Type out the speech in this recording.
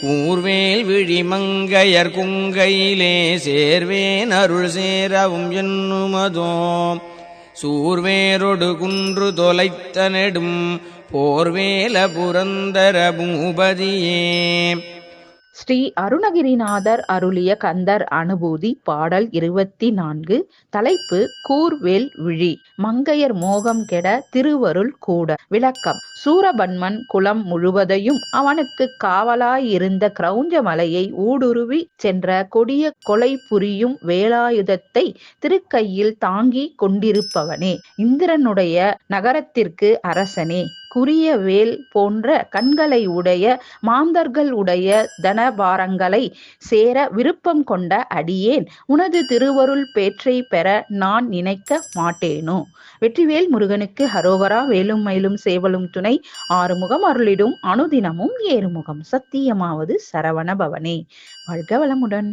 ஊர்வேல் விழிமங்கையர் குங்கையிலே சேர்வேன் அருள் சேரவும் என்னுமதோ சூர்வேரொடு குன்று தொலைத்த நெடும் போர்வேல புரந்தர பூபதியே. ஸ்ரீ அருணகிரிநாதர் அருளிய கந்தர் அனுபூதி பாடல் 24. தலைப்பு கூர்வேல் விழி. மங்கையர் மோகம் கெட திருவருள் கூட. விளக்கம். சூரபன்மன் குலம் முழுவதையும் அவனுக்கு காவலாயிருந்த கிரௌஞ்ச மலையை ஊடுருவி சென்ற கொடிய கொலை புரியும் வேலாயுதத்தை திருக்கையில் தாங்கி கொண்டிருப்பவனே, இந்திரனுடைய நகரத்திற்கு அரசனே, குறிய வேல் போன்ற கண்களை உடைய மாந்தர்கள் உடைய தனபாரங்களை சேர விருப்பம் கொண்ட அடியேன் உனது திருவருள் பேற்றை பெற நான் நினைக்க மாட்டேனோ. வெற்றிவேல் முருகனுக்கு ஹரோகரா. வேலும் மயிலும் சேவலும் துணை. ஆறுமுகம் அருளிடும் அனுதினமும் ஏறுமுகம். சத்தியமாவது சரவண பவனே. வாழ்க வளமுடன்.